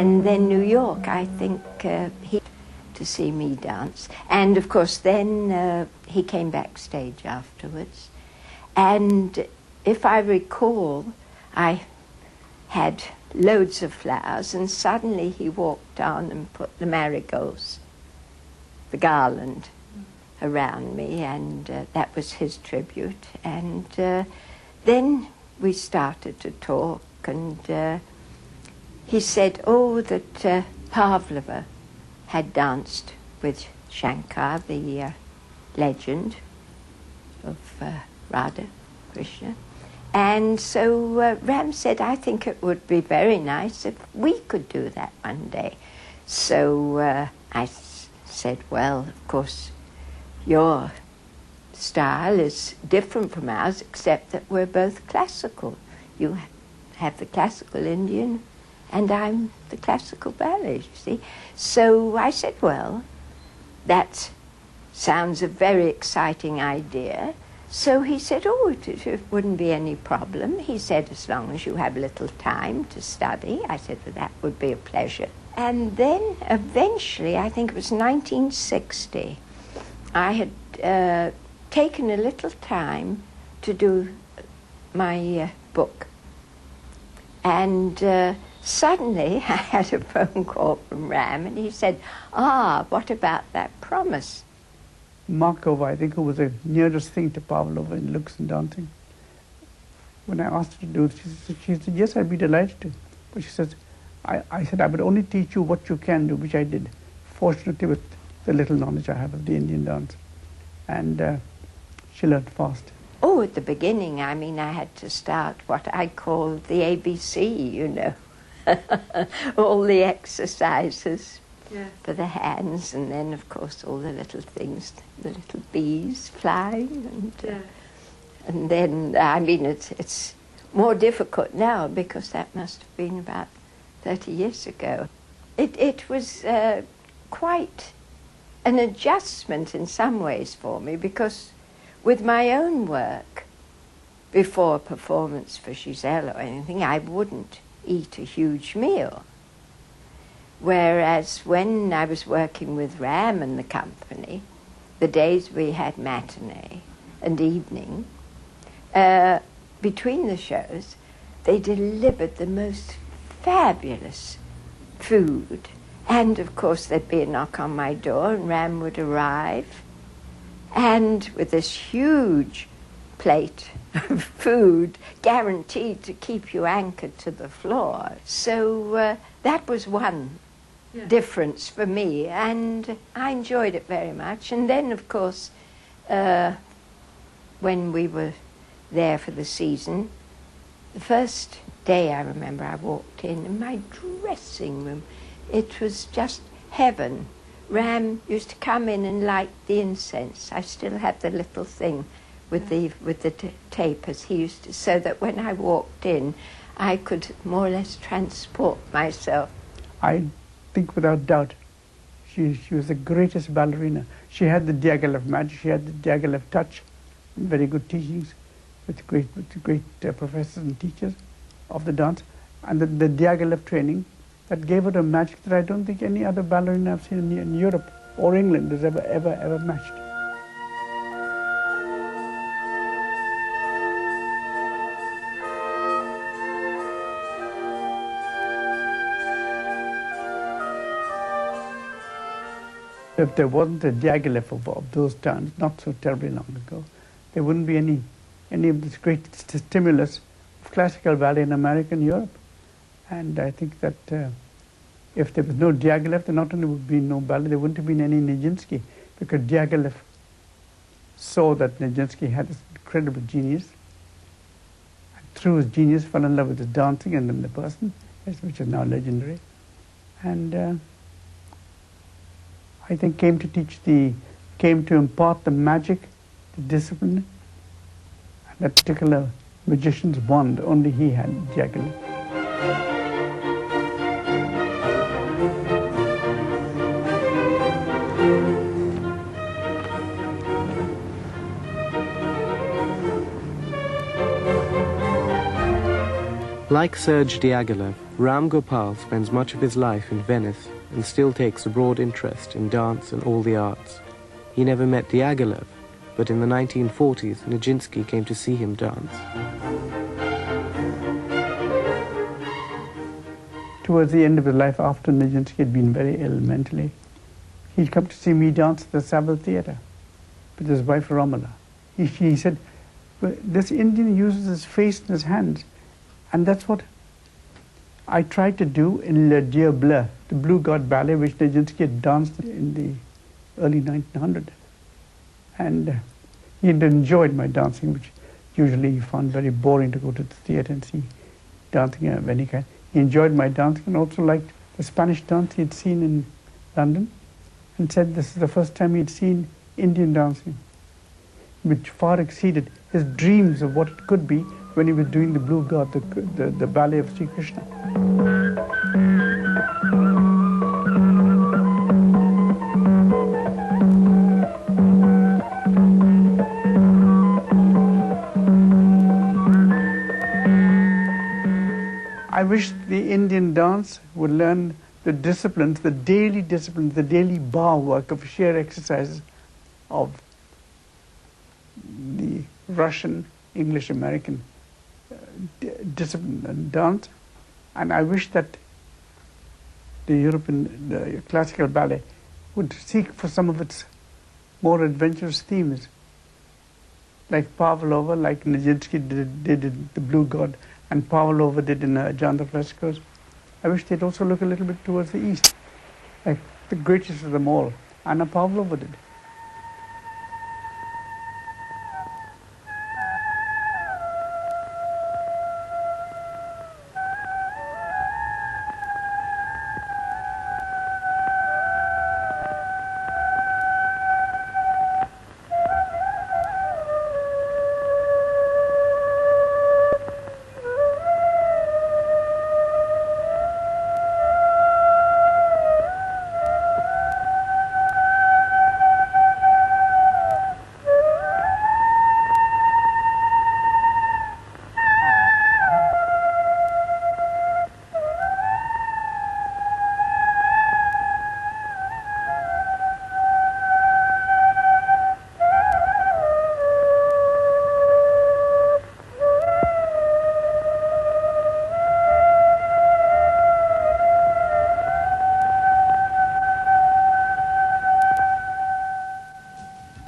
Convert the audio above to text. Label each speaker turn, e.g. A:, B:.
A: And then New York, I think he to see me dance. And of course then he came backstage afterwards. And if I recall, I had loads of flowers, and suddenly he walked on and put the marigolds, the garland, around me, and that was his tribute. And then we started to talk, and he said, that Pavlova had danced with Shankar, the legend of Radha Krishna. And so Ram said, I think it would be very nice if we could do that one day. So I said, well, of course, your style is different from ours, except that we're both classical. You have the classical Indian, and I'm the classical ballet, you see. So I said, well, that sounds a very exciting idea. So he said, it wouldn't be any problem. He said, as long as you have a little time to study. I said, well, that would be a pleasure. And then eventually, I think it was 1960, I had taken a little time to do my book. And suddenly I had a phone call from Ram, and he said, what about that promise?
B: Markova, I think, who was the nearest thing to Pavlova in looks and dancing. When I asked her to do it, she said, yes, I'd be delighted to. But she says, I said, I would only teach you what you can do, which I did, fortunately with the little knowledge I have of the Indian dance. And she learned fast.
A: At the beginning, I mean, I had to start what I called the ABC, you know. All the exercises. Yeah. For the hands, and then of course all the little things, the little bees flying, and then I mean it's more difficult now because that must have been about 30 years ago. It was quite an adjustment in some ways for me, because with my own work before a performance for Giselle or anything, I wouldn't eat a huge meal. Whereas when I was working with Ram and the company, the days we had matinee and evening, between the shows, they delivered the most fabulous food. And of course there'd be a knock on my door and Ram would arrive, and with this huge plate of food guaranteed to keep you anchored to the floor. So that was one difference for me, and I enjoyed it very much. And then, of course, when we were there for the season, the first day I remember I walked in my dressing room, it was just heaven. Ram used to come in and light the incense. I still have the little thing with the tapers he used to, so that when I walked in, I could more or less transport myself.
B: I think without doubt, she was the greatest ballerina. She had the Diaghilev magic, she had the Diaghilev touch, and very good teachings with great professors and teachers of the dance, and the Diaghilev training that gave her a magic that I don't think any other ballerina I've seen in Europe or England has ever matched. If there wasn't a Diaghilev of those times, not so terribly long ago, there wouldn't be any of this great stimulus of classical ballet in America and Europe. And I think that if there was no Diaghilev, there not only would be no ballet, there wouldn't have been any Nijinsky, because Diaghilev saw that Nijinsky had this incredible genius, and through his genius fell in love with his dancing and then the person, which is now legendary. And I think came to impart the magic, the discipline, and that particular magician's wand. Only he had Diaghilev.
C: Like Serge Diaghilev, Ram Gopal spends much of his life in Venice and still takes a broad interest in dance and all the arts. He never met Diaghilev, but in the 1940s, Nijinsky came to see him dance.
B: Towards the end of his life, after Nijinsky had been very ill mentally, he'd come to see me dance at the Savile Theatre with his wife Romala. He said, well, this Indian uses his face and his hands, and that's what I tried to do in Le Dieu Bleu, the Blue God ballet, which Nijinsky had danced in the early 1900s. And he had enjoyed my dancing, which usually he found very boring to go to the theatre and see dancing of any kind. He enjoyed my dancing and also liked the Spanish dance he had seen in London, and said this is the first time he had seen Indian dancing, which far exceeded his dreams of what it could be when he was doing the Blue God, the ballet of Sri Krishna. I wish the Indian dance would learn the disciplines, the daily bar work of sheer exercises of the Russian, English, American discipline and dance. And I wish that the classical ballet would seek for some of its more adventurous themes, like Pavlova, like Nijinsky did in The Blue God, and Pavlova did in Janda Frescoes. I wish they'd also look a little bit towards the east, like the greatest of them all, Anna Pavlova did.